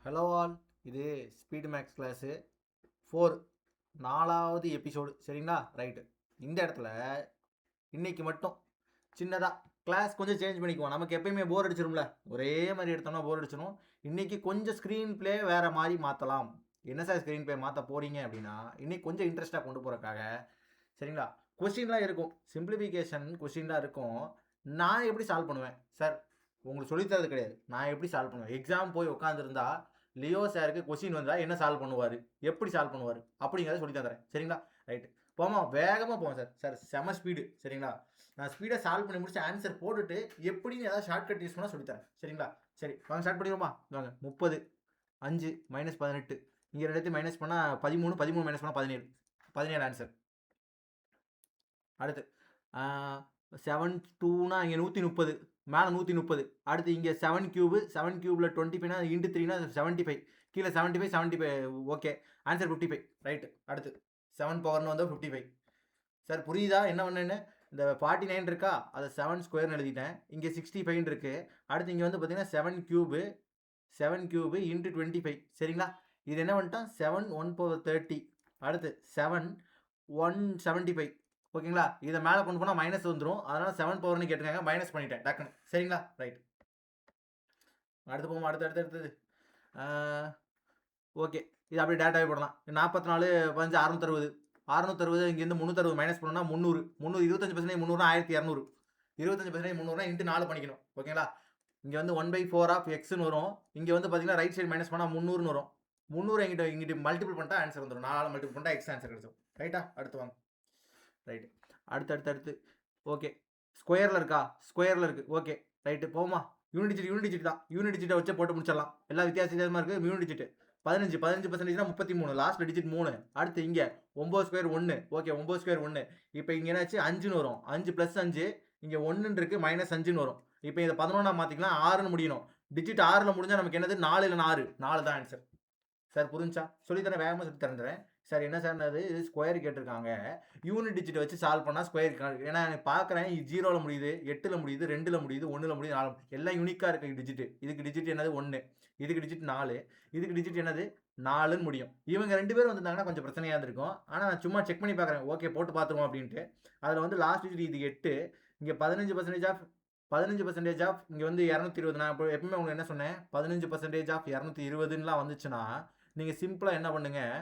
Hello all, இது speed maths class 4 4வது episode. சரிங்களா? ரைட்டு. இந்த இடத்துல இன்னைக்கு மட்டும் சின்னதாக கிளாஸ் கொஞ்சம் சேஞ்ச் பண்ணிக்குவோம். நமக்கு எப்பயுமே போர் அடிச்சிரும்ல, ஒரே மாதிரி எடுத்தோம்னா போர் அடிச்சிடும். இன்னைக்கு கொஞ்சம் ஸ்க்ரீன் ப்ளே வேறு மாதிரி மாற்றலாம். என்ன சார் ஸ்க்ரீன் ப்ளே மாற்ற போகிறீங்க அப்படின்னா, இன்னைக்கு கொஞ்சம் இன்ட்ரெஸ்ட்டாக கொண்டு போகிறக்காக. சரிங்களா? கொஸ்டின்லாம் இருக்கும், சிம்பிளிஃபிகேஷன் கொஸ்டின்லாம் இருக்கும். நான் எப்படி சால்வ் பண்ணுவேன் சார்? உங்களுக்கு சொல்லித்தரது கிடையாது, நான் எப்படி சால்வ் பண்ணுவேன். எக்ஸாம் போய் உட்காந்துருந்தா லியோ சாருக்கு கொஸ்டின் வந்தால் என்ன சால்வ் பண்ணுவார், எப்படி சால்வ் பண்ணுவார் அப்படிங்கிறத சொல்லி தந்துறேன். சரிங்களா? ரைட்டு. போமா, வேகமாக போவோம் சார். சார் செம ஸ்பீடு. சரிங்களா? நான் ஸ்பீடாக சால்வ் பண்ணி முடிச்சு ஆன்சர் போட்டுட்டு எப்படின்னு ஏதாவது ஷார்ட்கட் யூஸ் பண்ணால் சொல்லித்தரேன். சரிங்களா? சரி வாங்க ஸ்டார்ட் பண்ணிடுவோமா? வாங்க. 30 5 -18, இங்கே ரெண்டுத்தையும் மைனஸ் பண்ணால் 13, 13 மைனஸ் பண்ணால் 17, 17 ஆன்சர். அடுத்து 7 2னா இங்கே 130, மேலே 130. அடுத்து இங்கே 7 கியூபு, 7 கியூபில் 25னா இன்ட்டு 3னா 75, கீழே 75 75. Okay, answer 55. ரைட்டு. அடுத்து 7 பவர்னு வந்தால் 55. சார் புரியுதா என்ன பண்ணேன்னு? இந்த 49 இருக்கா, அதை 7 ஸ்கொயர்னு எழுதிட்டேன். இங்கே 65 இருக்குது. அடுத்து இங்கே வந்து பார்த்தீங்கன்னா 7 கியூபு இன்ட்டு 25. சரிங்களா? இது என்ன பண்ணிட்டான், 7 1 பவர் 30. அடுத்து 7 175. ஓகேங்களா? இதை மேலே கொண்டு போனால் மைனஸ் வந்துடும், அதனால் 7 பவர்னு கேட்டிருக்காங்க, மைனஸ் பண்ணிட்டேன் டக்குன்னு. சரிங்களா? ரைட். அடுத்து போவோம். அடுத்தது ஓகே, இது அப்படியே டேட்டாவே போடலாம். 44 15 660. 660 இங்கேருந்து 360 மைனஸ் பண்ணோம்னா 300. 25% 300 1200. 25% 300 இன்ட்டு 4 பண்ணிக்கணும். ஓகேங்களா? இங்கே வந்து 1/4 ஆஃப் எக்ஸ்னு வரும். இங்கே வந்து பார்த்தீங்கன்னா ரைட் சைடு மைனஸ் பண்ணால் 300ன்னு வரும். 300 இங்கிட்ட மல்டிபிள் பண்ணிட்டா ஆன்சர் வந்துடும். 4 மல்டிபிள் பண்ணிட்டா எக்ஸ் ஆன்சர் கிடைச்சிடும். ரைட்டா? அடுத்து வாங்க. ரைட்டு. அடுத்து ஓகே, ஸ்கொயரில் இருக்கா? ஸ்கொயரில் இருக்குது. Okay right. போமா, யூனிட் டிஜிட் தான். யூனிட் டிஜிட்டை வச்சு போட்டு முடிச்சிடலாம். எல்லா வித்தியாசமாக இருக்குது. Unit digit 15% 33, last digit 3. அடுத்து இங்கே 9 ஸ்கொயர் 1. Okay, 9 square 1. இப்போ இங்கே என்னாச்சு, 5ன்னு வரும். 5 + 5, இங்கே 1 இருக்குது, -5ன்னு வரும். இப்போ இதை 11 மாற்றிக்கலாம், 6ன்னு முடியணும். டிஜிட் 6ல் முடிஞ்சால் நமக்கு என்னது, 4 இல்லைனா 6. 4 தான் ஆன்சர். சார் புரிஞ்சா? சொல்லித்தரேன், வேகமாக சொல்லி தந்துடுறேன். சார் என்ன சார் அது ஸ்கொயர் கேட்டிருக்காங்க, யூனிட் டிஜிட் வச்சு சால்வ் பண்ணால் ஸ்கொயர். ஏன்னா எனக்கு பார்க்குறேன், 0ல் முடியுது, 8ல் முடியுது, 2ல் முடியுது, 1ல் முடியுது, 4 எல்லாம் யூனிக்காக இருக்குது டிஜிட். இதுக்கு டிஜிட் என்னது 1, இதுக்கு டிஜிட் 4, இதுக்கு டிஜிட் என்னது 4ன்னு முடியும். இவங்க 2 பேரும் வந்திருந்தாங்கன்னா கொஞ்சம் பிரச்சனையாக இருந்திருக்கும். ஆனால் நான் சும்மா செக் பண்ணி பார்க்குறேன், ஓகே போட்டு பார்த்துருவோம் அப்படின்ட்டு. அதில் வந்து லாஸ்ட் டிஜிட் இது 8. இங்கே 15% ஆஃப் இங்கே வந்து 220. நான் இப்போ எப்பவுமே உங்களுக்கு என்ன சொன்னேன், 15% ஆஃப் 220ன்னுலாம் வந்துச்சுன்னா நீங்கள் சிம்பிளாக என்ன பண்ணுங்கள்,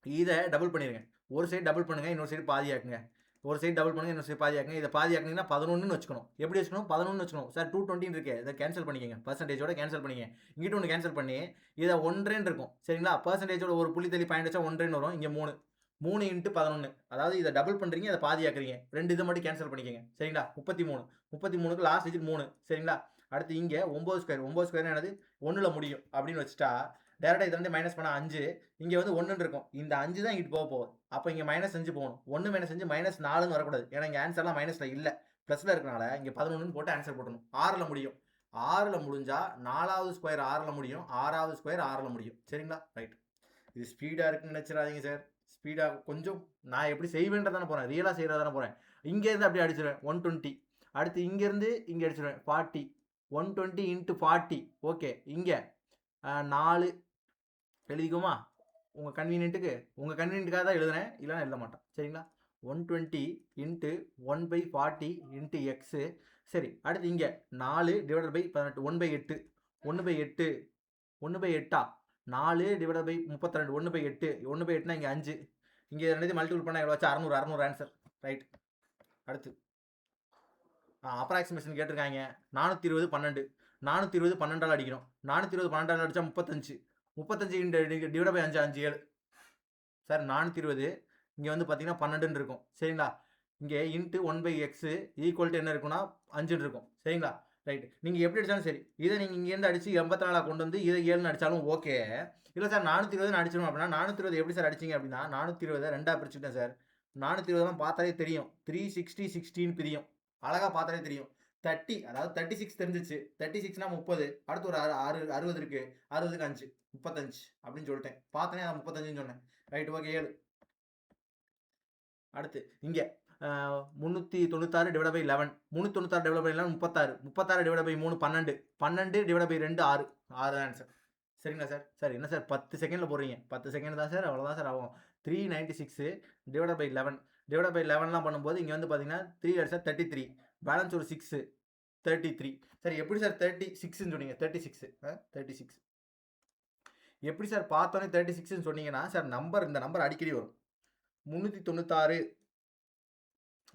இதை டபுள் பண்ணிடுங்க. ஒரு சைடு டபுள் பண்ணுங்கள், இன்னொரு சைடு பாதியாக்குங்க. ஒரு சைடு டபுள் பண்ணுங்கள், இன்னொரு சைடு பாதியாக்குங்க. இதை பாதியாக்குனீங்கன்னா 11ன்னு வச்சுக்கணும். எப்படி வச்சுக்கணும்? 11ன்னு வச்சுக்கணும். சார் 220 இருக்கு, இதை கேன்சல் பண்ணிக்கங்க, பர்சன்டேஜோட கேன்சல் பண்ணிங்க. இங்கிட்ட ஒன்று கேன்சல் பண்ணி இதை 1 இருக்கும். சரிங்களா? பர்சன்டேஜோட ஒரு புள்ளி தள்ளி பாயிண்ட் வச்சா 1 வரும். இங்கே 3 × 11. அதாவது இதை டபுள் பண்ணுறீங்க, அதை பாதியாக்குறீங்க. 2 இதை மட்டும் கேன்சல் பண்ணிக்கங்க. சரிங்களா? 33. 33க்கு லாஸ்ட் டிஜிட் 3. சரிங்களா? அடுத்து இங்கே 9 ஸ்கொயர். 9 ஸ்கொயர் என்னது, 1ல் முடியும் அப்படின்னு வச்சுட்டா டேரெக்டாக இதை வந்து மைனஸ் பண்ணால் 5. இங்கே வந்து 1 இருக்கும். இந்த 5 தான் இங்கிட்டு போகுது. அப்போ இங்கே -5 போகணும். 1 -5 -4ன்னு வரக்கூடாது. ஏன்னா இங்கே ஆன்சர்லாம் மைனஸில் இல்லை, ப்ளஸில் இருக்கனால இங்கே 11ன்னு போட்டு ஆன்சர் போட்டணும். 6ல் முடியும். 6ல் முடிஞ்சால் 4வது ஸ்கொயர் 6ல் முடியும், 6வது ஸ்கொயர் 6ல் முடியும். சரிங்களா? ரைட். இது ஸ்பீடாக இருக்குன்னு நினச்சிடாதீங்க சார். ஸ்பீடாக கொஞ்சம் நான் எப்படி செய்வேன்றதானே போகிறேன், ரியலாக செய்கிறதானே போகிறேன். இங்கேருந்து அப்படியே அடிச்சிடுவேன் 120. அடுத்து இங்கேருந்து இங்கே அடிச்சிடுவேன் 40. 120 × 40. ஓகே, இங்கே 4 எழுதிக்குமா? உங்கள் கன்வீனியன்ட்டுக்காக தான் எழுதுறேன், இல்லைன்னா எழுத மாட்டேன். சரிங்களா? 120 × 1/40 × எக்ஸு. சரி, அடுத்து இங்கே 4 ÷ 18. 1/8. 1/8. 1/8ஆ? 4 ÷ 32. 1/8. 1/8னா இங்கே 5. இங்கே ரெண்டு மல்டிபிள் பண்ணால் எவ்வளோ வச்சு 600 ஆன்சர். ரைட். அடுத்து அப்ராக்சிமேஷன் கேட்டிருக்காங்க. 420 12. 420 12ஆல் அடிக்கணும். 420 12ஆல் அடித்தா 35. 35 ÷ 5 5 7. சார் 420 இங்கே வந்து பார்த்தீங்கன்னா 12ன்னு இருக்கும். சரிங்களா? இங்கே இன்ட்டு 1/x ஈக்குவல் என்ன இருக்குன்னா 5ன்னு இருக்கும். சரிங்களா? ரைட்டு. நீங்கள் எப்படி அடித்தாலும் சரி, இதை நீங்கள் இங்கேருந்து அடித்து 84 கொண்டு வந்து இதை 7ன்னு அடித்தாலும் ஓகே. இல்லை சார் 420 அடிச்சிடும் அப்படின்னா 420 எப்படி சார் அடிச்சிங்க அப்படின்னா, 420 2ஆக பிரிச்சுட்டேன் சார். 420 பார்த்தாலே தெரியும், 360 16 பிரியும். அழகாக பார்த்தாலே தெரியும். 30, அதாவது 36 தெரிஞ்சிச்சு. 36னா 30. அடுத்து ஒரு 60 இருக்குது. 60க்கு 5 35 அப்படின்னு சொல்லிட்டேன். பார்த்தனே அதை 35ன்னு சொன்னேன். ரைட். ஓகே, 7. அடுத்து இங்கே 396 ÷ 11. 396 ÷ 11 36. 36 ÷ 3 12. 12 ÷ 2 6. 6 ஆன்சர். சரிங்களா சார்? சார் என்ன சார் 10 செகண்டில் போடுறீங்க? 10 செகண்ட் தான் சார், அவ்வளோதான் சார் ஆகும். 396 டிவைடட் பை 11 டிவைடட் பை 11லாம் பண்ணும்போது இங்கே வந்து பார்த்தீங்கன்னா 3 அடிச்சா 33, பேலன்ஸ் ஒரு 6, 33. சார் எப்படி சார் 36ன்னு சொன்னீங்க? 36 36 எப்படி சார் பார்த்தோன்னே 36ன்னு சொன்னீங்கன்னா சார் இந்த நம்பர் அடிக்கடி வரும். 396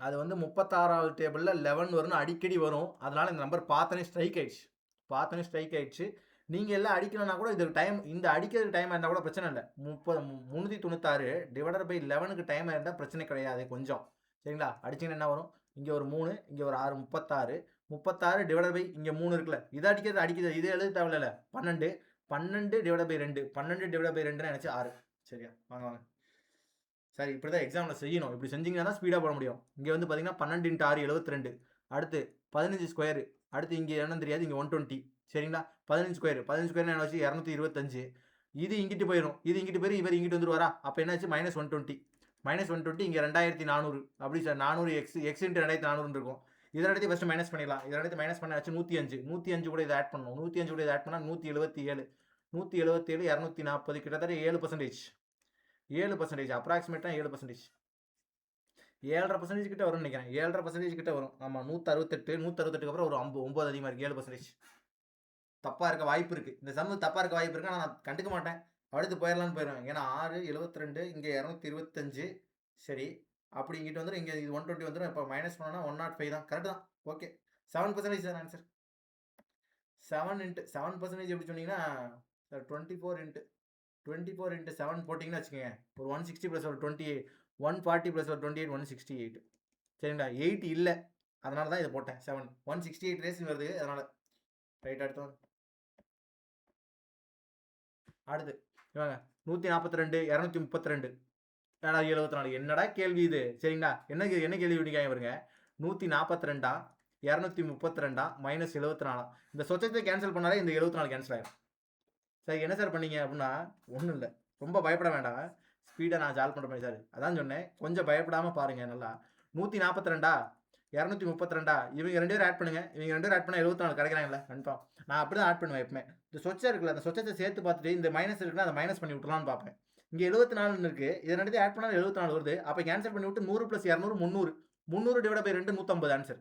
அது வந்து 36வது டேபிளில் 11 வரும்னு அடிக்கடி வரும். அதனால் இந்த நம்பர் பார்த்தோன்னே ஸ்ட்ரைக் ஆயிடுச்சு. நீங்கள் எல்லாம் அடிக்கணும்னா கூட இதுக்கு டைம், இந்த அடிக்கிறதுக்கு டைம் இருந்தால் கூட பிரச்சனை இல்லை. 396 டிவைடட் பை 11க்கு டைம் இருந்தால் பிரச்சனை கிடையாது கொஞ்சம். சரிங்களா? அடிச்சிங்கன்னா என்ன வரும்? இங்கே ஒரு 3, இங்கே ஒரு 6, 36 டிவைடட் பை இங்கே 3 இருக்குல்ல, இதை அடிக்கிறது இது எழுத தேவையில்ல. 12 டிவைடட் பை 2, 12 டிவைடட் பை 2 நினச்சி 6. சரியா? வாங்க சரி, இப்படி தான் எக்ஸாமில் செய்யணும். இப்படி செஞ்சிங்கன்னா தான் ஸ்பீடாக போட முடியும். இங்கே வந்து பார்த்தீங்கன்னா 12 × 6 72, அடுத்து 15 ஸ்கொயரு, அடுத்து இங்கே என்னன்னு தெரியாது, இங்கே 120. சரிங்களா? 15 ஸ்கொயர் என்ன ஆச்சு? 225. இது இங்கிட்டு போயிடும், இவர் இங்கிட்டு வந்துருவாரா? அப்போ என்னாச்சு? -120 இங்கே 2400. அப்படி சார் 400 எக்ஸ் இன்ட்டு 2400 இருக்கும். இதனடுத்து ஃபஸ்ட்டு மைனஸ் பண்ணிடலாம். இதனடுத்து மைனஸ் பண்ணாச்சு 105 கூட இதை ஆட் பண்ணணும். 105 கூட இதை ஆட் பண்ணால் 177, 240, கிட்டத்தட்ட 7%, அப்ராக்சிமேட்டாக 7%, 7.5% கிட்ட வரும்னு நினைக்கிறேன். 7.5% கிட்ட வரும். ஆமாம், 168 அப்புறம் ஒரு 9 அதிகமாக இருக்குது. 7%. தப்பாக இருக்க வாய்ப்பு இருக்குது. இந்த சம்மு தப்பாக இருக்க வாய்ப்பு இருக்குது. ஆனால் நான் கண்டுக்க மாட்டேன். அடுத்து போயிடலான்னு போயிடுவேன். ஏன்னா 6, 72, இங்கே 225. சரி, அப்படி இங்கிட்டு வந்துடும். இங்கே இது 120 வந்துடும். இப்போ மைனஸ் பண்ணோன்னா 105 தான். கரெக்டு தான். Okay, 7% sir answer. 7% எப்படி சொன்னீங்கன்னா 24 × 7 போட்டிங்கன்னு வச்சுக்கோங்க. ஒரு 160 + ஒரு 28, 140 + ஒரு 28, 168. சரிங்களா? 8 இல்லை, அதனால தான் இதை போட்டேன். 7, 168 ரேஸ் வருது, அதனால். ரைட், அடுத்து இவங்க 142, 232, 74. என்னடா கேள்வி இது? சரிங்களா? என்ன கேள்வி விடிக்காங்க பாருங்க. 142, 232, -74. இந்த சொச்சத்தை கேன்சல் பண்ணாலே இந்த 74 கேன்சல் ஆகிடும். சார் என்ன சார் பண்ணீங்க அப்படின்னா, ஒன்றும் இல்லை, ரொம்ப பயப்பட வேண்டாம். ஸ்பீடாக நான் சால்வ் பண்ணுற மாதிரி சார். அதான் சொன்னேன், கொஞ்சம் பயப்படாமல் பாருங்கள் நல்லா. 142, 232, இவங்க 2 பேரும் ஆட் பண்ணுங்க. இவங்க 2 பேரும் ஆட் பண்ணால் 74 கிடைக்கிறாங்கல்ல, கன்ஃபார்ம். நான் அப்படி தான் ஆட் பண்ணுவேன் எப்பவுமே. இந்த சொச்சம் இருக்குல்ல, அந்த சொச்சத்தை சேர்த்து பார்த்துட்டு இந்த மைனஸ் இருக்குன்னா அதை மைனஸ் பண்ணி விட்டுலான்னு பார்ப்பேன். இங்கே 74 இருக்குது, இதை 2 ஆட் பண்ணால் 74 வருது. அப்போ கேன்சல் பண்ணி விட்டு 100 + 200 300. 300 divide by 2 150 answer.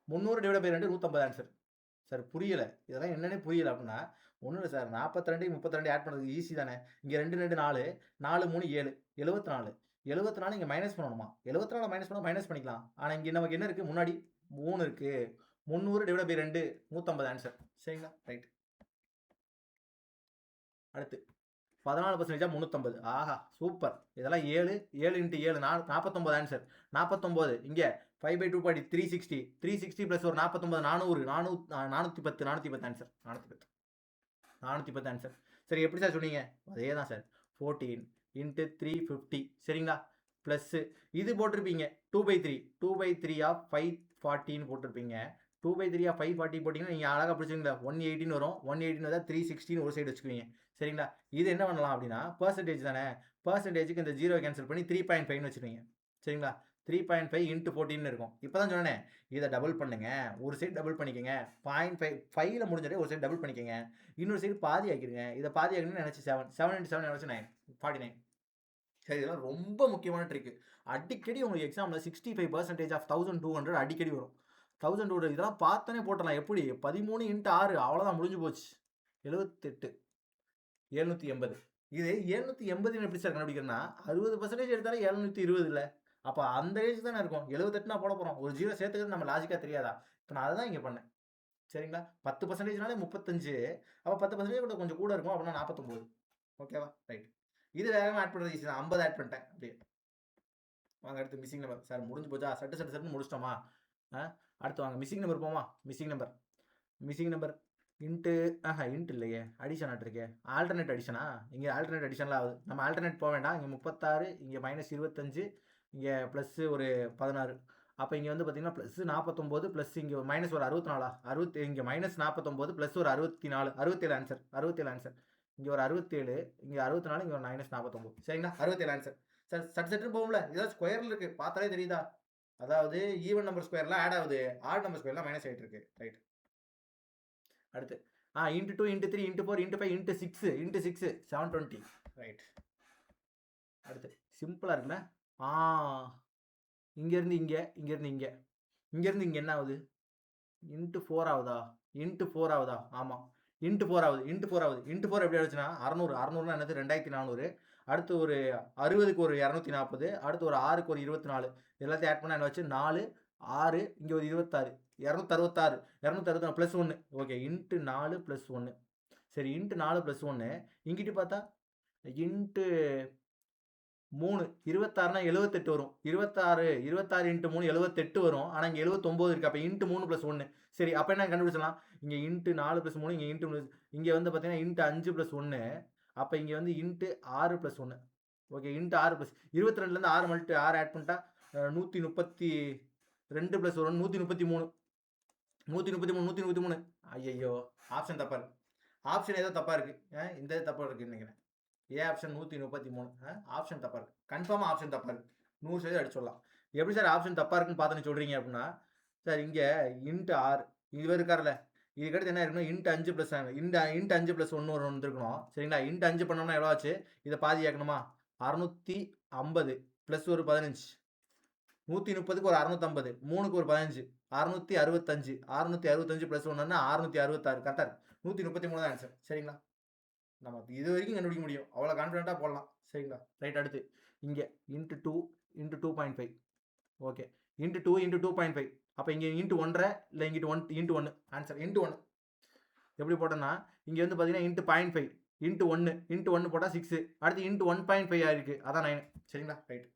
300 divide by 2 150 answer. Sir புரியலை, இதெல்லாம் என்னன்னே புரியலை அப்படின்னா ஒன்றும் இல்லை சார். 42 32 ஆட் பண்ணுறது ஈஸி தானே. இங்கே 2 2 4, 4 3 7, 74 இங்கே மைனஸ் பண்ணணுமா? 74 மைனஸ் பண்ண மைனஸ் பண்ணிக்கலாம். ஆனால் இங்கே நமக்கு என்ன இருக்குது? முன்னாடி 3 இருக்குது. 300 டிவைட் பை 2 150 ஆன்சர். சரிங்களா? ரைட். அடுத்து 14% 350. ஆஹா, சூப்பர். இதெல்லாம் 7 × 7 49 ஆன்சர். 49 இங்கே 5/2 360, 360 + ஒரு 49 410 ஆன்சர். 410 ஆன்சர். சரி, எப்படி சார் சொன்னீங்க? அதே தான் சார். 14 × 350. சரிங்களா? ப்ளஸ்ஸு இது போட்டிருப்பீங்க 2/3 ஆஃப் 540 போட்டிருப்பீங்க. 2/3 ஆஃப் 540 போட்டிங்கன்னா நீங்கள் அழகாக பிடிச்சிங்களா 180 வரும். 180 வந்தால் 360 ஒரு சைடு வச்சுக்குவீங்க. சரிங்களா? இது என்ன பண்ணலாம் அப்படின்னா, பர்சன்டேஜ் தானே, பர்சன்டேஜுக்கு இந்த 0 கேன்சல் பண்ணி 3.5ன்னு வச்சுருவீங்க. சரிங்களா? 3.5 × 14 இருக்கும். இப்போ தான் சொன்னேன், இதை டபுள் பண்ணுங்க. ஒரு சைடு டபுள் பண்ணிக்கோங்க. 0.5 முடிஞ்சாலே ஒரு சைடு டபுள் பண்ணிக்கோங்க. இன்னொரு சைடு பாதி ஆக்கிடுங்க. இதை பாதி ஆக்கணும்னு நினச்சி 7 × 7 நினச்சி 9 49. சரி, இதெல்லாம் ரொம்ப முக்கியமான ட்ரிக்கு. அடிக்கடி உங்களுக்கு எக்ஸாமில் 65% ஆஃப் 1200 அடிக்கடி வரும். 1200 இதெல்லாம் பார்த்தோன்னே போட்டலாம். எப்படி? 13 × 6 அவ்வளோதான், முடிஞ்சு போச்சு. 78, 780. இது 780 எப்படி சார் கண்டுபிடிக்கிறேன்னா 60% எடுத்தாலே 720 இல்லை. அப்போ அந்த ஏஜ் தானே இருக்கும். 78 போட போகிறோம். ஒரு 0 சேர்த்துக்கிறது நம்ம லாஜிக்காக தெரியாதா? இப்போ நான் அதை தான் இங்கே பண்ணேன். சரிங்களா? 10%னாலே 35. அப்போ 10% கூட கொஞ்சம் கூட இருக்கும். அப்படின்னா 49. ஓகேவா? ரைட். இது வேகமாக ஆட் பண்ணுறது ஈஸி தான். 50 ஆட் பண்ணிட்டேன். அப்படியே வாங்க. அடுத்து மிஸ்ஸிங் நம்பர். சார் முடிஞ்சு போச்சா? சட்டுன்னு முடிச்சிட்டோமா? அடுத்து வாங்க மிஸ்ஸிங் நம்பர் போமா. மிஸ்ஸிங் நம்பர் இன்ட்டு இன்ட் இல்லையே, அடிஷன் ஆட்டிருக்கே. ஆல்டர்னேட் அடிஷனா? இங்கே ஆல்டர்னேட் அடிஷன்லாம் ஆகுது. நம்ம ஆல்டர்னேட் போக வேண்டாம். இங்கே 36, இங்கே -25, இங்கே ப்ளஸ்ஸு ஒரு 16. அப்போ இங்கே வந்து பார்த்தீங்கன்னா ப்ளஸ் 49 ப்ளஸ் இங்கே மைனஸ் ஒரு 64, இங்கே -49 ப்ளஸ் ஒரு 64, 67 ஆன்சர். 67 ஆன்சர். இங்கே ஒரு 67, இங்கே 64, இங்கே ஒரு -49. சரிங்களா? 67 ஆன்சர். சார் சட்டுன்னு போகும்ல. இதெல்லாம் ஸ்கொயரில் இருக்குது, பார்த்தாலே தெரியுதா? அதாவது ஈவன் நம்பர் ஸ்கொயர்லாம் ஆட் ஆகுது, ஆட் நம்பர் ஸ்கொயர்லாம் மைனஸ் ஆகிட்டு இருக்கு. ரைட். அடுத்து into 2 into 3 into 4 into 5 into 6 into 6 720. Right. அடுத்து சிம்பிளாக இருக்குல்ல. இங்கேருந்து இங்கே, இங்கேருந்து இங்கே, இங்கேருந்து இங்கே என்ன ஆகுது? இன்ட்டு 4 ஆகுதா? இன்ட்டு 4 ஆகுதா? ஆமாம், இன்ட்டு 4 ஆகுது. இன்ட்டு 4 ஆகுது. இன்ட்டு 4 எப்படி ஆச்சுன்னா 600. 600னா என்னது? 2400. அடுத்து ஒரு 60க்கு ஒரு 240. அடுத்து ஒரு 6க்கு ஒரு 24. எல்லாத்தையும் ஆட் பண்ணால் என்ன வச்சு? 4 6 இங்கே ஒரு 26 266. 266 ப்ளஸ் 1. Okay, into 4 plus 1. சரி, இன்ட்டு 4 ப்ளஸ் 1. இங்கிட்டு பார்த்தா இன்ட்டு 3 26னா 78 வரும். 26 இன்ட்டு 3 78 வரும். ஆனால் இங்கே 79 இருக்குது. அப்போ இன்ட்டு 3 ப்ளஸ் 1. சரி, அப்போ என்ன கண்டுபிடிச்சலாம்? இங்கே இன்ட்டு 4 ப்ளஸ் 3, இங்கே இன்ட்டு இங்கே வந்து பார்த்தீங்கன்னா இன்ட்டு 5 ப்ளஸ் 1. அப்போ இங்கே வந்து into 6 plus 1. Okay, into 6 plus 22லேருந்து 6 ஆட் பண்ணிட்டா 132 ப்ளஸ் 1 133. 133. ஐயோ, ஆப்ஷன் தப்பாக இருக்குது. ஆப்ஷன் ஏதோ தப்பாக இருக்குது. இந்த தப்பாக இருக்குன்னு நினைக்கிறேன். A option 133. ஆப்ஷன் தப்பாக இருக்குது. கன்ஃபார்மாக ஆப்ஷன் தப்பாக இருக்குது. 100% அடிச்சுடலாம். எப்படி சார் ஆப்ஷன் தப்பாக இருக்குன்னு பார்த்துன்னு சொல்கிறீங்க அப்படின்னா, சார் இங்கே இன்ட்டு 6 இது இருக்கார்ல, இதுக்கடுத்து என்ன இருக்கணும்? இன்ட்டு 5 ப்ளஸ் இன்ட்டு 5 ப்ளஸ் 1 ஒரு வந்துருக்கணும். சரிங்களா? இன்ட்டு 5 பண்ணோம்னா எவ்வளோ ஆச்சு? இதை பாதி ஆக்கணுமா? 650 ப்ளஸ் ஒரு 15. 130க்கு ஒரு 650, 3க்கு ஒரு 15, 665. 665 ப்ளஸ் 1ன்னா 666. கரெக்டாக 133 தான் ஆன்சர். சரிங்களா? நம்ம இது வரைக்கும் கண்டுபிடிக்க முடியும். அவ்வளோ கான்ஃபிடென்ட்டாக போடலாம். சரிங்களா? ரைட். அடுத்து இங்கே into 2 into 2.5. Okay, into 2 into 2.5. அப்போ இங்கே இன்ட்டு 1.5 இல்லை இன்ட்டு 1 ஆன்சர் இன்ட்டு 1. எப்படி போட்டோன்னா இங்கே வந்து பார்த்தீங்கன்னா இன்ட்டு 0.5 இன்ட்டு 1 போட்டால் 6. அடுத்து இன்ட்டு 1.5 ஆயிருக்கு. அதான் 9. சரிங்களா? ரைட்.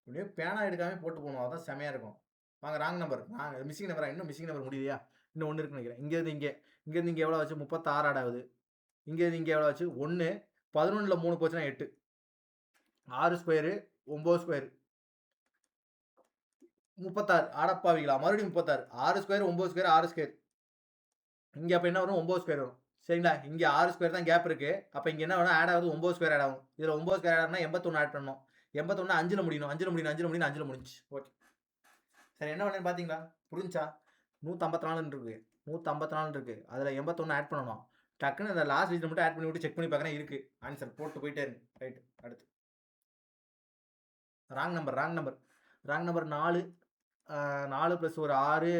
இப்படியே பேனா எடுக்காம போட்டு போகணும். அதான் செமையாக இருக்கும். வாங்க, ராங் நம்பர். மிஸ்ஸிங் நம்பரா? இன்னும் மிஸ்ஸிங் நம்பர் முடியலையா? இன்னும் 1 இருக்குன்னு நினைக்கிறேன். இங்கேருந்து இங்கே எவ்வளோ ஆச்சு? 36 ஆட் ஆகுது. இங்கேருந்து இங்கே எவ்வளோ ஆச்சு? 1. 11ல் 3 போச்சுன்னா 8. 6 ஸ்கொயரு 9 ஸ்கொயரு 36. ஆடப்பாவிகளா, மறுபடியும் 36. 6 ஸ்கொயர் 9 ஸ்கொயர் 6 ஸ்கொயர். இங்கே அப்போ என்ன வரும்? 9 ஸ்கொயர் வரும். சரிங்களா? இங்கே 6 ஸ்கொயர் தான் கேப் இருக்குது. அப்போ இங்கே என்ன வரும்? ஆட் ஆகுது 9 ஸ்கொயர் ஆட் ஆகும். இதில் 9 ஸ்கொயர் ஆட் ஆகுனா 81 ஆட் பண்ணணும். 81 5ல் முடியணும். 5ல் முடிஞ்சு. ஓகே, சரி, என்ன பண்ணேன்னு பார்த்தீங்களா? புரிஞ்சா? 154 இருக்குது. 154 இருக்குது. அதில் 81 ஆட் பண்ணணும். டக்குன்னு அந்த லாஸ்ட் டிஜிட் மட்டும் ஆட் பண்ணி விட்டு செக் பண்ணி பார்க்குறேன். இருக்குது ஆன்சர். போட்டு போயிட்டே இருக்கு. ரைட். அடுத்து ராங் நம்பர் 4. 4 ப்ளஸ் ஒரு 6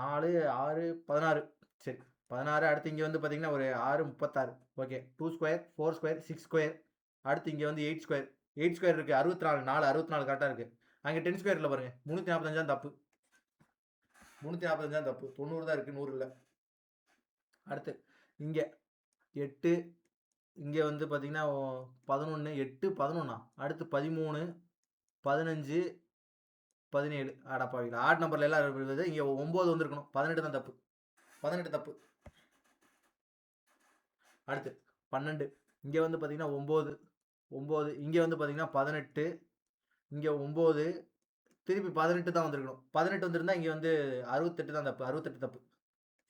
4 6 16. சரி, 16. அடுத்து இங்கே வந்து பார்த்தீங்கன்னா ஒரு 6 36. Okay, 2 square 4 square 6 square. அடுத்து இங்கே வந்து 8 ஸ்கொயர். 8 ஸ்கொயர் இருக்குது. 64. 4 64 கரெக்டாக இருக்குது. அங்கே 10 ஸ்கொயரில் பாருங்கள். 345 தான் தப்பு. 345 தான் தப்பு. 90 தான் இருக்குது, 100 இல்லை. அடுத்து இங்கே 8. இங்கே வந்து பார்த்தீங்கன்னா 11. 8 11. அடுத்து 13 15 17. ஆடப்பாவிங்களா, ஆட் நம்பரில் எல்லாம் இருக்குது. இங்கே 9 வந்துருக்கணும். 18 தான் தப்பு. 18 தப்பு. அடுத்து 12. இங்கே வந்து பார்த்தீங்கன்னா 9. இங்கே வந்து பார்த்தீங்கன்னா 18. இங்கே 9. திருப்பி 18 தான் வந்துருக்கணும். 18 வந்துருந்தா இங்கே வந்து 68 தான் தப்பு. 68 தப்பு.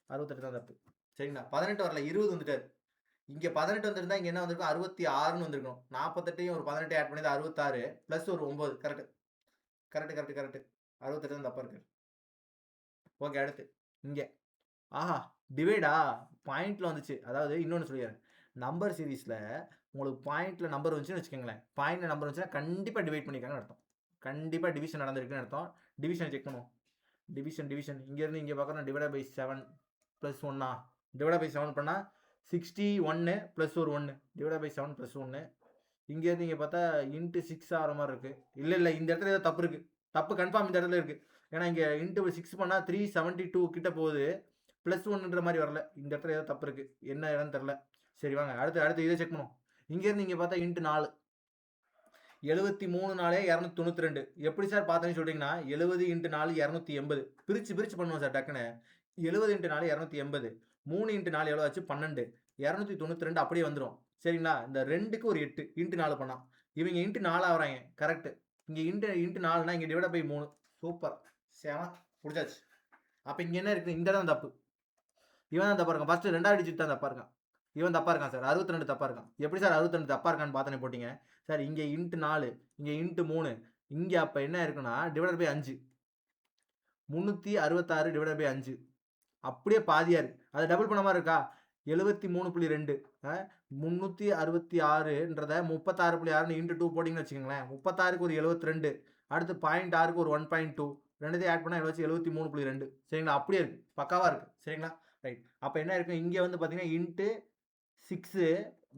68 தான் தப்பு. சரிங்களா? 18 வரல, 20 வந்துட்டார். இங்கே 18 வந்துருந்தா இங்கே என்ன வந்திருக்கும்? 66ன்னு வந்திருக்கணும். 48 ஒரு 18 ஆட் பண்ணி 66 ப்ளஸ் ஒரு 9. கரெக்டு. 68 தான் தப்பாக இருக்கு. ஓகே, அடுத்து இங்கே டிவைடா பாயிண்டில் வந்துச்சு. அதாவது இன்னொன்று சொல்லிடுறேன். நம்பர் சீரீஸில் உங்களுக்கு பாயிண்டில் நம்பர் வந்துச்சுன்னு வச்சுக்கோங்களேன். பாயிண்டில் நம்பர் வந்துச்சுன்னா கண்டிப்பாக டிவைட் பண்ணியிருக்காங்கன்னு அர்த்தம். கண்டிப்பாக டிவிஷன் நடந்திருக்குன்னு அர்த்தம். டிவிஷன் செக் பண்ணுவோம். டிவிஷன் இங்கேருந்து இங்கே பார்க்குறோம். Divide by 7 plus 1. Divide by 7 பண்ணால் 61 ப்ளஸ் ஒரு 1. Divide by 7 plus 1. இங்கேருந்து இங்கே பார்த்தா இன்ட்டு 6 ஆகிற மாதிரி இருக்குது. இல்லை, இந்த இடத்துல ஏதோ தப்பு இருக்குது. தப்பு கன்ஃபார்ம் இந்த இடத்துல இருக்குது. ஏன்னா இங்கே இன்ட்டு 6 பண்ணால் 372 கிட்ட போகுது. ப்ளஸ் 1ன்ற மாதிரி வரல. இந்த இடத்துல ஏதோ தப்பு இருக்குது. என்ன இடம்னு தெரில. சரி, வாங்க அடுத்து இதை செக் பண்ணுவோம். இங்கேருந்து இங்கே பார்த்தா இன்ட்டு 4. 73 நாளே 292. எப்படி சார் பார்த்தேன்னு சொல்கிறீங்கன்னா 70 × 4 280. பிரித்து பண்ணுவோம் சார் டக்குன்னு. 70 × 4 280. 3 × 4 எவ்வளோ ஆச்சு? 12. 292 அப்படியே வந்துடும். சரிங்களா? இந்த 2க்கு ஒரு 8 இன்ட்டு 4 பண்ணால் இவங்க இன்ட்டு 4 ஆகிறாங்க. கரெக்டு. இங்கே இன்ட்டு 4னா இங்கே டிவைட் பை 3. சூப்பர், சேமா, பிடிச்சாச்சு. அப்போ இங்கே என்ன இருக்குது? இந்த இடம் தப்பு. இவன் தான் தப்பாக இருக்கான். ஃபஸ்ட்டு 2வது டிஜிட் தான் தப்பாக இருக்கான். இவன் தப்பாக இருக்கான் சார். 62 தப்பாக இருக்கான். எப்படி சார் 62 தப்பாக இருக்கான்னு பார்த்தனே போட்டிங்க சார். இங்கே இன்ட்டு 4, இங்கே இன்ட்டு 3. இங்கே அப்போ என்ன இருக்குன்னா டிவைட் பை 5. 366 divide by 5. அப்படியே பாதியாக இருக்குது. அதை டபுள் பண்ண மாதிரி இருக்கா? 73.2 366ன்றத 36.6 இன்ட்டு 2 போட்டிங்கன்னு வச்சுக்கோங்களேன். 36க்கு ஒரு 72, அடுத்து 0.6க்கு ஒரு 1.2, ரெண்டுத்தையும் ஆட் பண்ணால் வச்சு 73.2. சரிங்களா? அப்படியே இருக்குது, பக்காவாக இருக்குது. சரிங்களா? ரைட். அப்போ என்ன இருக்குது, இங்கே வந்து பார்த்தீங்கன்னா இன்ட்டு 6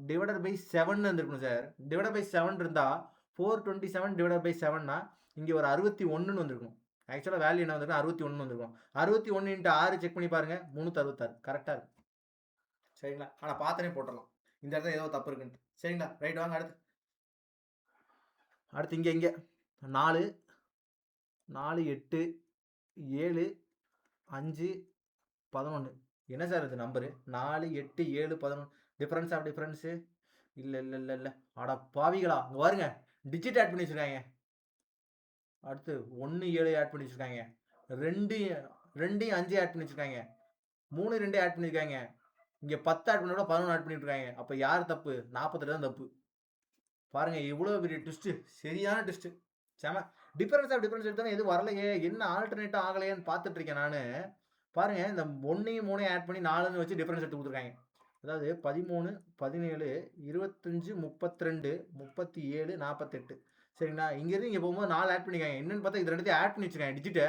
டிவைடட் பை 7 வந்துருக்கணும் சார். டிவைடட் பை 7 இருந்தால் 427 டிவைடட் பை 7னா இங்கே ஒரு 61ன்னு வந்துருக்கணும். ஆக்சுவலாக வேல்யூ என்ன வந்திருக்கும், 61 வந்துருக்கும். 61 இன்ட்டு 6 செக் பண்ணி பாருங்க, 366 கரெக்டாக இருக்கும். சரிங்களா? ஆனால் பார்த்தனே போட்டுடலாம், இந்த இடத்துல ஏதோ தப்பு இருக்குன்ட்டு. சரிங்களா? ரைட், வாங்க அடுத்து. அடுத்து இங்கே 4 4 8 7 5 11. என்ன சார் இது நம்பரு? 4 8 7 11. டிஃபரன்ஸ் ஆஃப் டிஃபரன்ஸு இல்லை. அட பாவிகளா, இங்கே பாருங்க, டிஜிட் ஆட் பண்ணி வச்சுருக்காங்க. அடுத்து 1 7 ஆட் பண்ணி வச்சுருக்காங்க. 2 5 ஆட் பண்ணி வச்சுருக்காங்க. 3 2 ஆட் பண்ணியிருக்காங்க. இங்கே 10 ஆட் பண்ணி 11 ஆட் பண்ணிட்டுருக்காங்க. அப்போ யார் தப்பு? 48 தான் தப்பு. பாருங்க, இவ்வளோ பெரிய ட்விஸ்ட்டு, சரியான ட்விஸ்ட்டு, செம. டிஃபரன்ஸ் ஆஃப் டிஃபரன்ஸ் எடுத்தாலும் எதுவும் வரலையே, என்ன ஆல்டர்னேட்டாக ஆகலையேன்னு பார்த்துட்டு இருக்கேன் நான். பாருங்க, இந்த 1ஐயும் 3ஐயும் ஆட் பண்ணி 4ன்னு வச்சு டிஃபரன்ஸ் எடுத்து கொடுத்துருக்காங்க. அதாவது 13 17 25 32 37 48. சரிங்களா? இங்கேருந்து இங்கே போகும்போது 4 ஆட் பண்ணிக்காங்க. என்னன்னு பார்த்தா இது ரெண்டுத்தையும் ஆட் பண்ணி வச்சுருக்காங்க டிஜிட்டை.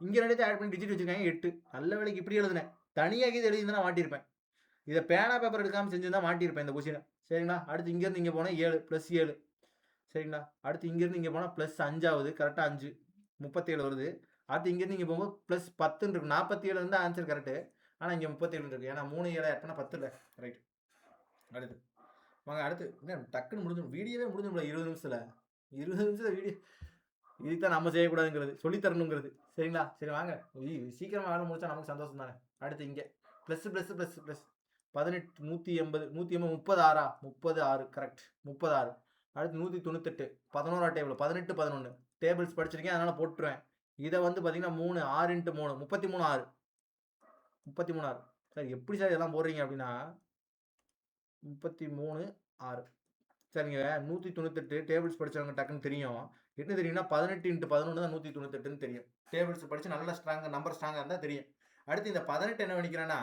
இங்கே ரெண்டுத்தையும் ஆட் பண்ணி டிஜிட் வச்சுருக்காங்க 8. நல்ல வேலைக்கு இப்படி எழுதுனேன். தனியாக இது எழுதினா மாட்டியிருப்பேன். இதை பேனா பேப்பர் எடுக்காமல் செஞ்சுருந்தா மாட்டியிருப்பேன் இந்த கொஸ்டினை. சரிங்களா? அடுத்து இங்கேருந்து இங்கே போனால் 7 + 7. சரிங்களா? அடுத்து இங்கேருந்து இங்கே போனால் +5 ஆகுது. கரெக்டாக 5 37 வருது. அடுத்து இங்கேருந்து இங்கே போகும்போது +10 இருக்கு. 47 இருந்தால் ஆன்சர் கரெக்டு. ஆனால் இங்கே 37 இருக்கு. ஏன்னா 3 7 ஆட் பண்ணால் 10 இல்லை. ரைட். அடுத்து வாங்க, அடுத்து என்ன டக்குன்னு முடிஞ்சிடும், வீடியோவே முடிஞ்சிடும் 20 நிமிஷத்தில். 20 நிமிஷத்தில் வீடியோ. இதுக்கு தான் நம்ம செய்யக்கூடாதுங்கிறது, சொல்லித்தரணுங்கிறது. சரிங்களா? சரி வாங்க, சீக்கிரமாக வேலை முடிச்சா நமக்கு சந்தோஷம் தானே. அடுத்து இங்கே ப்ளஸ் 18 180 36 36 கரெக்ட் 36. அடுத்து 198 11 டேபிள் 18 11 டேபிள்ஸ் படிச்சிருக்கேன், அதனால் போட்டுருவேன். இதை வந்து பார்த்தீங்கன்னா 3 6 × 3 33 6 33 6. சார் எப்படி சார் இதெல்லாம் போடுறீங்க அப்படின்னா 33 6. சரிங்க, 198 டேபிள்ஸ் படித்தவங்க டக்குன்னு தெரியும். என்ன தெரியும்னா 18 × 11 தான் 198ன்னு தெரியும். டேபிள்ஸ் படித்து நல்லா நம்பர் ஸ்ட்ராங்காக இருந்தால் தெரியும். அடுத்து இந்த 18 என்ன பண்ணிக்கிறேன்னா,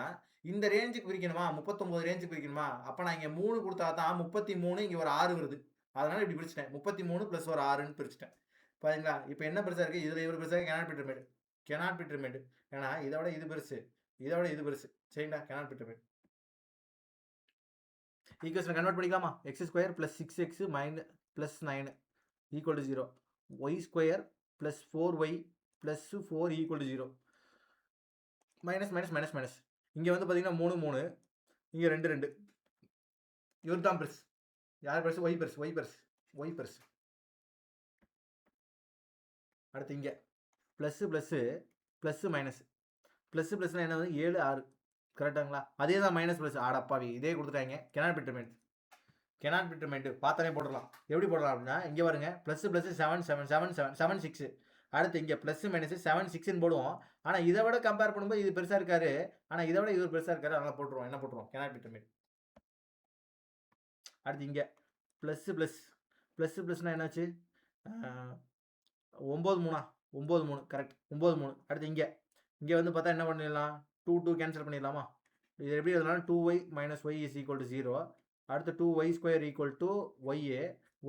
இந்த ரேஞ்சுக்கு பிரிக்கணுமா, 39 ரேஞ்சுக்கு பிரிக்கணுமா, அப்போ நான் இங்கே 3 கொடுத்தா தான் 33, இங்கே ஒரு 6 வருது. அதனால் இப்படி பிரிச்சிட்டேன். 33 + ஒரு 6ன்னு பிரிச்சிட்டேன். பாருங்களா? இப்போ என்ன பெருசாக இருக்குது, இதில் இவர் பெருசாக cannot be determined. ஏன்னா இதோட இது பெருசு, இதோட இது பெருசு. சரிங்களா? cannot be determined. Equation convert பண்ணிக்கலாமா? x² + 6x - +9 = 0. y² + 4y + 4 = 0. Minus. இங்கே வந்து பார்த்தீங்கன்னா 3 3, இங்கே 2 2. இவர் தான் பெருசு. யார் பெருசு? ஒய் பெருசு. அடுத்து இங்கே ப்ளஸ்ஸு மைனஸ். ப்ளஸ்னா என்ன வந்து 7 6 கரெக்டாங்களா? அதே தான் -+. ஆடப்பாவி, இதே கொடுத்துட்டாங்க. cannot be determined. பார்த்தாலே போடலாம். எப்படி போடலாம் அப்படின்னா, இங்கே பாருங்க, ++ 7 6. அடுத்து இங்கே +- 7 6ன்னு போடுவோம். ஆனால் இதை விட கம்பேர் பண்ணும்போது இது பெருசாக இருக்காரு, ஆனால் இதை விட இவர் பெருசாக இருக்காரு, அதனால் போட்டுருவோம். என்ன போட்டுருவோம்? cannot be determined. அடுத்து இங்கே ++னா என்னாச்சு? 9 3 கரெக்ட் 9 3. அடுத்து இங்கே வந்து பார்த்தா என்ன பண்ணிடலாம்? 2 2 கேன்சல் பண்ணிடலாமா? இது எப்படி எழுதலாம்? 2y - y = 0. அடுத்து 2y² =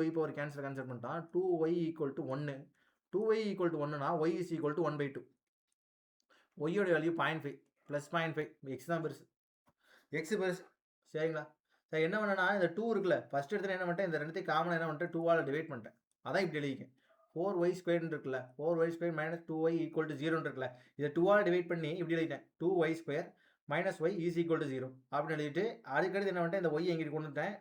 y பவர் கேன்சல் பண்ணிட்டான். 2y = 1. 2y = 1னா y = 1/2. ஒய்யோட வேல்யூ 0.5 + 0.5. எக்ஸ் தான் பெருசு, எக்ஸ் பெருசு. சரிங்களா? சார் என்ன பண்ணேன்னா, இந்த 2 இருக்குல்ல, ஃபஸ்ட் எடுத்து என்ன பண்ணிட்டேன், இந்த ரெண்டுத்தையும் காமனாக என்ன பண்ணிட்டேன், 2ஆல் டிவைட் பண்ணிட்டேன். அதான் இப்படி எழுதிக்கேன். 4y² இருக்குல்ல, 4y² - 2y = 0 இருக்குல்ல, இதை 2ஆல் டிவைட் பண்ணி இப்படி எழுதிட்டேன். 2y² - y = 0 அப்படின்னு எழுதிட்டு, அதுக்கடுத்து என்ன பண்ணிட்டேன், இந்த y எங்கிட்ட கொண்டு வந்துட்டேன்.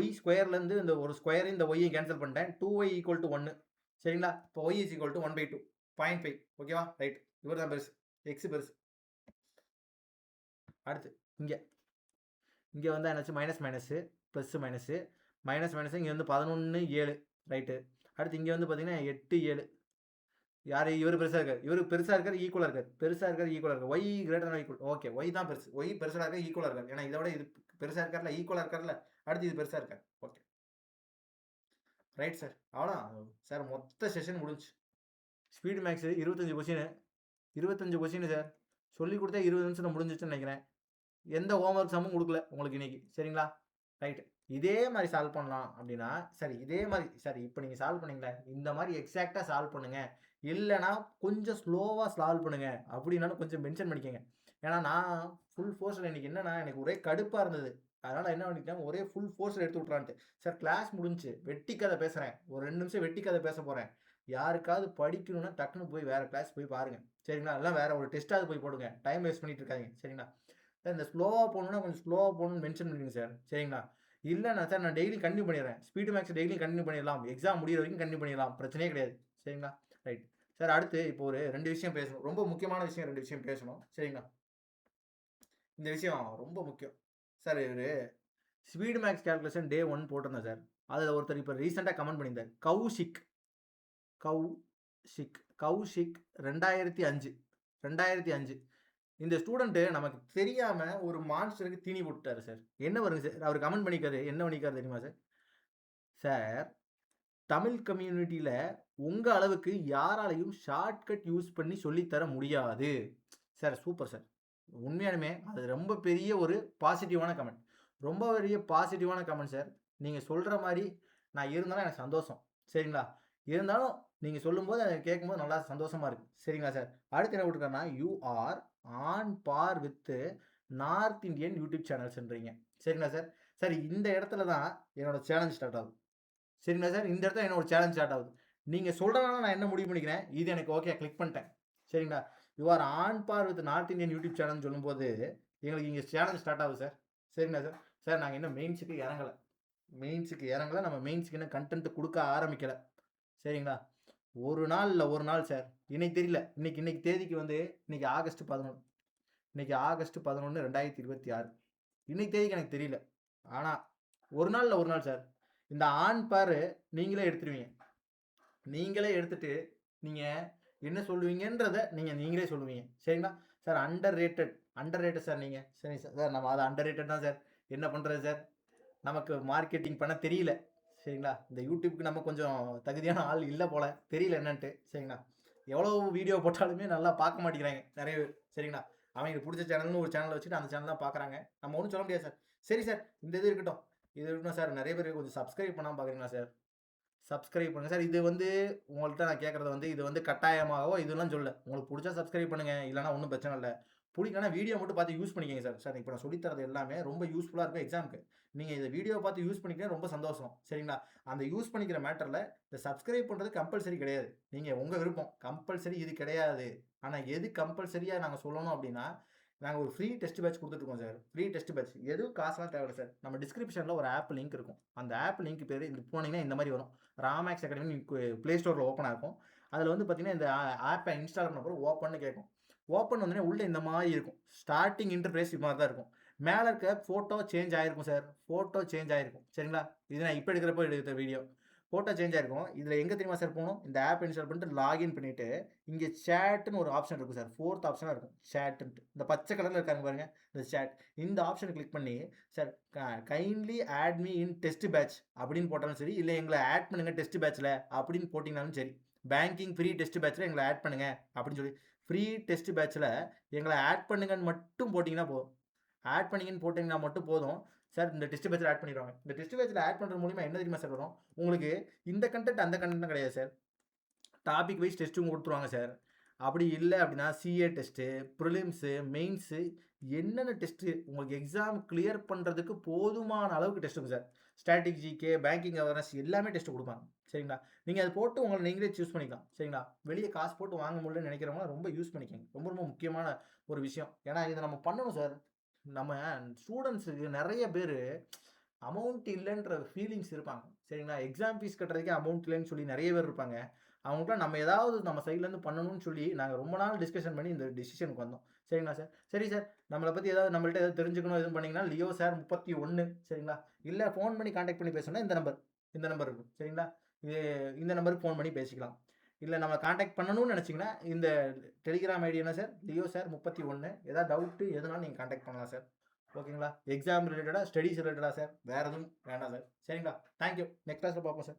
y ஸ்கொயர்லேருந்து இந்த ஒரு ஸ்கொயர் இந்த y கேன்சல் பண்ணிட்டேன். 2y = 1. சரிங்களா? இப்போ y = 1/2 0.5. ஓகேவா? ரைட். இவர் தான் பெருசு, எக்ஸ் பெருசு. அடுத்து இங்கே வந்து என்னாச்சு? -, +- இங்கே வந்து 11 7 ரைட்டு. அடுத்து இங்கே வந்து பார்த்தீங்கன்னா 8 7. யார்? இவர் பெருசாக இருக்கார், ஈக்குவலாக இருக்கார். y ≥ ஓகே, y தான் பெருசு, y பெருசாக இருக்கார், ஈக்குவலாக இருக்கார். ஏன்னா இதை விட இது பெருசாக இருக்கார்ல, ஈக்குவலாக இருக்கார்ல. அடுத்து இது பெருசாக இருக்கார். Okay right sir. அவ்வளோ சார், மொத்த செஷன் முடிஞ்சு. Speed maths 25 question, 25 question sir. சொல்லிக் கொடுத்தா 20 நிமிஷத்துல முடிஞ்சிச்சுன்னு நினைக்கிறேன். எந்த ஹோம்ஒர்க் சம்மும் கொடுக்கல உங்களுக்கு இன்னைக்கு. சரிங்களா? ரைட். இதே மாதிரி சால்வ் பண்ணலாம் அப்படின்னா, சரி இதே மாதிரி சரி இப்போ நீங்கள் சால்வ் பண்ணீங்களே, இந்த மாதிரி எக்ஸாக்டாக சால்வ் பண்ணுங்க. இல்லைனா கொஞ்சம் ஸ்லோவாக சால்வ் பண்ணுங்க அப்படின்னாலும் கொஞ்சம் மென்ஷன் பண்ணிக்கோங்க. ஏன்னா நான் ஃபுல் ஃபோர்ஸில் இன்னைக்கு என்னன்னா எனக்கு ஒரே கடுப்பாக இருந்தது. அதனால் என்ன பண்ணிட்டேன், ஒரே ஃபுல் ஃபோர்ஸில் எடுத்து விட்றான்ட்டு. சார் கிளாஸ் முடிஞ்சு வெட்டி கதை பேசுகிறேன். ஒரு 2 நிமிஷம் வெட்டி கதை பேச போகிறேன். யாருக்காவது படிக்கணும்னா டக்குன்னு போய் வேறு கிளாஸ் போய் பாருங்கள். சரிங்களா? எல்லாம் வேறு ஒரு டெஸ்ட்டாவது போய் போடுங்க. டைம் வேஸ்ட் பண்ணிட்டு இருக்காங்க. சரிங்களா? சார் இந்த ஸ்லோவாக போகணுன்னா கொஞ்சம் ஸ்லோவாக போகணும்னு மென்ஷன் பண்ணிடுங்க சார். சரிங்களா? இல்லைண்ணா சார் நான் டெய்லி கண்டினியூ பண்ணிடுறேன். ஸ்பீடு மேக்ஸ் டெய்லி கண்டினியூ பண்ணிடலாம். எக்ஸாம் முடிகிற வரைக்கும் கண்டினியூ பண்ணிடலாம். பிரச்சனையே கிடையாது. சரிங்களா? ரைட். சார் அடுத்து இப்போ ஒரு 2 விஷயம் பேசணும். ரொம்ப முக்கியமான விஷயம் 2 விஷயம் பேசணும். சரிங்களா? இந்த விஷயம் ரொம்ப முக்கியம். சார் இவர் ஸ்பீடு மேக்ஸ் கால்குலேஷன் டே 1 போட்டிருந்தேன் சார். அதில் ஒருத்தர் இப்போ ரீசெண்டாக கமெண்ட் பண்ணியிருந்தார். கௌஷிக் 2005 இந்த ஸ்டூடெண்ட்டு நமக்கு தெரியாமல் ஒரு மான்ஸ்டருக்கு தீனி போட்டுட்டாரு சார். என்ன வருங்க சார் அவர் கமெண்ட் பண்ணிக்காரு, என்ன பண்ணிக்காரு தெரியுமா சார்? சார் தமிழ் கம்யூனிட்டியில் உங்கள் அளவுக்கு யாராலையும் ஷார்ட்கட் யூஸ் பண்ணி சொல்லித்தர முடியாது சார். Super sir. உண்மையானுமே அது ரொம்ப பெரிய ஒரு பாசிட்டிவான கமெண்ட். ரொம்ப பெரிய பாசிட்டிவான கமெண்ட் சார். நீங்கள் சொல்கிற மாதிரி நான் இருந்தாலும் எனக்கு சந்தோஷம். சரிங்களா? இருந்தாலும் நீங்கள் சொல்லும்போது எனக்கு கேட்கும்போது நல்லா சந்தோஷமாக இருக்குது. சரிங்களா சார்? அடுத்து என்ன விட்டுருக்கேன்னா, you are on par with North Indian YouTube சேனல்ஸ்ன்றீங்க. சரிங்களா சார்? சரி இந்த இடத்துல தான் என்னோட சேலஞ்ச் ஸ்டார்ட் ஆகுது. சரிங்களா சார்? இந்த இடத்துல என்னோட சேலஞ்ச் ஸ்டார்ட் ஆகுது. நீங்கள் சொல்கிறனால நான் என்ன முடிவு பண்ணிக்கிறேன், இது எனக்கு ஓகே கிளிக் பண்ணிட்டேன். சரிங்களா? You are on par with North Indian YouTube சேனல்னு சொல்லும்போது எங்களுக்கு இங்கே சேலஞ்ச் ஸ்டார்ட் ஆகுது சார். சரிங்களா சார்? சார் நாங்கள் இன்னும் மெயின்ஸுக்கு இறங்கலை. நம்ம மெயின்ஸுக்கு இன்னும் கண்டென்ட் கொடுக்க ஆரம்பிக்கலை. சரிங்களா? ஒரு நாள் சார். இன்னைக்கு தெரியல. இன்னைக்கு தேதிக்கு வந்து இன்னைக்கு ஆகஸ்ட் 11. இன்னைக்கு ஆகஸ்ட் 11 2026. இன்னைக்கு தேதிக்கு எனக்கு தெரியல. ஆனால் ஒரு நாள் சார். இந்த ஆன் பார் நீங்களே எடுத்துருவீங்க. நீங்களே எடுத்துட்டு நீங்கள் என்ன சொல்லுவீங்கன்றதை நீங்களே சொல்லுவீங்க. சரிங்களா சார்? அண்டர் ரேட்டட் சார் நீங்கள். சரி சார் நம்ம அதை அண்டர் ரேட்டட் தான் சார். என்ன பண்ணுறது சார், நமக்கு மார்க்கெட்டிங் பண்ண தெரியல. சரிங்களா? இந்த யூடியூப்க்கு நம்ம கொஞ்சம் தகுதியான ஆள் இல்லை போல், தெரியல என்னன்ட்டு. சரிங்களா? எவ்வளோ வீடியோ போட்டாலுமே நல்லா பார்க்க மாட்டேங்கிறாங்க நிறைய பேர். சரிங்களா? அவங்களுக்கு பிடிச்ச சேனல்னு ஒரு சேனலை வச்சுட்டு அந்த சேனல் தான் பார்க்குறாங்க. நம்ம ஒன்றும் சொல்ல முடியாது சார். சரி சார் இந்த இது இருக்கட்டும் சார். நிறைய பேர் கொஞ்சம் சப்ஸ்கிரைப் பண்ணாமல் பார்க்குறீங்களா சார்? சப்ஸ்கிரைப் பண்ணுங்கள் சார். இது வந்து உங்கள்கிட்ட நான் கேட்குறது வந்து இது வந்து கட்டாயமாகவோ இதெல்லாம் சொல்ல. உங்களுக்கு பிடிச்சா சப்ஸ்கிரைப் பண்ணுங்கள், இல்லைனா ஒன்றும் பிரச்சனை இல்லை. பிடிக்கலனா வீடியோ மட்டும் பார்த்து யூஸ் பண்ணிக்கங்க சார். சார் இப்போ நான் சொல்லித்தரது எல்லாமே ரொம்ப யூஸ்ஃபுல்லாக இருக்கும் எக்ஸாமுக்கு. நீங்கள் இந்த வீடியோ பார்த்து யூஸ் பண்ணிக்க ரொம்ப சந்தோஷம். சரிங்களா? அந்த யூஸ் பண்ணிக்கிற மேட்டரில் இந்த சப்ஸ்கிரைப் பண்ணுறது கம்பல்சரி கிடையாது. நீங்கள் உங்கள் விருப்பம். கம்பல்சரி இது கிடையாது. ஆனால் எது கம்பல்சரியாக நாங்கள் சொல்லணும் அப்படின்னா, நாங்கள் ஒரு ஃப்ரீ டெஸ்ட் பேட்ச் கொடுத்துட்ருக்கோம் சார். ஃப்ரீ டெஸ்ட் பேட்ச் எதுவும் காசுலாம் தேவையில்லை சார். நம்ம டிஸ்கிரிப்ஷனில் ஒரு ஆப் லிங்க் இருக்கும். அந்த ஆப் லிங்க் பேர் இது போனீங்கன்னா இந்த மாதிரி வரும். ராமேக்ஸ் அகாடமி ப்ளே ஸ்டோரில் ஓப்பன் ஆகும். அதில் வந்து பார்த்தீங்கன்னா இந்த ஆப்பை இன்ஸ்டால் பண்ண பிறகு ஓப்பன்னு கேட்கும். ஓப்பன் வந்தோடனே உள்ளே இந்த மாதிரி இருக்கும். ஸ்டார்டிங் இன்டர்ஃபேஸ் இது மாதிரி தான் இருக்கும். மேலே இருக்க ஃபோட்டோ சேஞ்ச் ஆகிருக்கும் சார். ஃபோட்டோ சேஞ்ச் ஆகிருக்கும். சரிங்களா? இது நான் இப்போ எடுக்கிற வீடியோ ஃபோட்டோ சேஞ்ச் ஆகிருக்கும். இதில் எங்கே தெரியுமா சார் போகணும், இந்த ஆப் இன்ஸ்டால் பண்ணிட்டு லாகின் பண்ணிவிட்டு இங்கே சேட்டுன்னு ஒரு ஆப்ஷன் இருக்கும் சார். 4th ஆப்ஷனாக இருக்கும் சேட்டுன்ட்டு. இந்த பச்சை கலரில் இருக்காங்க பாருங்கள், இந்த சேட். இந்த ஆப்ஷனை கிளிக் பண்ணி sir kindly add me in test batch அப்படின்னு போட்டாலும் சரி, இல்லை எங்களை ஆட் பண்ணுங்கள் டெஸ்ட் பேட்ச்சில் அப்படின்னு போட்டிங்கனாலும் சரி. பேங்கிங் ஃப்ரீ டெஸ்ட் பேட்ச்சில் எங்களை ஆட் பண்ணுங்கள் அப்படின்னு சொல்லி ஃப்ரீ டெஸ்ட் பேட்ச்சில் எங்களை ஆட் பண்ணுங்கன்னு மட்டும் போட்டிங்கன்னா போதும். ஆட் பண்ணிங்கன்னு போட்டிங்கன்னா மட்டும் போதும் சார். இந்த டெஸ்ட் பேட்சில் ஆட் பண்ணிடுவாங்க. இந்த டெஸ்ட் பேட்சில் ஆட் பண்ணுறது மூலிமா என்ன தெரியுமா சார் வரும், உங்களுக்கு இந்த கண்டென்ட் அந்த கண்டென்ட்டும் கிடையாது சார். டாபிக் வைஸ் டெஸ்ட்டும் கொடுத்துருவாங்க சார். அப்படி இல்லை அப்படின்னா சிஏ டெஸ்ட்டு, ப்ரிலிம்ஸு, மெயின்ஸு, என்னென்ன டெஸ்ட்டு உங்களுக்கு எக்ஸாம் கிளியர் பண்ணுறதுக்கு போதுமான அளவுக்கு டெஸ்ட் இருக்கும் sir. Static GK, banking awareness எல்லாமே டெஸ்ட் கொடுப்பாங்க. சரிங்களா? நீங்கள் அதை போட்டு உங்களை நீங்களே சூஸ் பண்ணிக்கலாம். சரிங்களா? வெளியே காசு போட்டு வாங்க முடியலன்னு நினைக்கிறவங்க ரொம்ப யூஸ் பண்ணிக்கோங்க. ரொம்ப ரொம்ப முக்கியமான ஒரு விஷயம். ஏன்னா இதை நம்ம பண்ணணும் சார். நம்ம ஸ்டூடெண்ட்ஸுக்கு நிறைய பேர் அமௌண்ட் இல்லைன்ற ஃபீலிங்ஸ் இருப்பாங்க. சரிங்களா? எக்ஸாம் ஃபீஸ் கட்டுறதுக்கே அமௌண்ட் இல்லைன்னு சொல்லி நிறைய பேர் இருப்பாங்க. அவங்களுக்குலாம் நம்ம ஏதாவது நம்ம சைட்லேருந்து பண்ணணும்னு சொல்லி நாங்கள் ரொம்ப நாள் டிஸ்கஷன் பண்ணி இந்த டிசிஷனுக்கு வந்தோம். சரிங்களா சார்? சரி சார், நம்மளை பற்றி நம்மள்ட்ட ஏதாவது தெரிஞ்சுக்கணும் எதுவும் பண்ணிங்கன்னா லியோ சார் 31. சரிங்களா? இல்லை ஃபோன் பண்ணி கான்டாக்ட் பண்ணி பேசணும்னா இந்த நம்பர் இருக்கும். சரிங்களா? இந்த நம்பருக்கு ஃபோன் பண்ணி பேசிக்கலாம். இல்லை நம்ம கான்டாக்ட் பண்ணணும்னு நினச்சிங்கன்னா இந்த டெலிகிராம் ஐடி என்ன சார், லியோ சார் 31. ஏதாவது டவுட்டு எதுனாலும் நீங்கள் கான்டாக்ட் பண்ணலாம் சார். ஓகேங்களா? எக்ஸாம் ரிலேட்டடாக, ஸ்டடீஸ் ரிலேட்டடாக சார், வேறு எதுவும் வேண்டாம் சார். சரிங்களா? தேங்க்யூ. நெக்ஸ்ட் கிளாஸில் பார்ப்போம் சார்.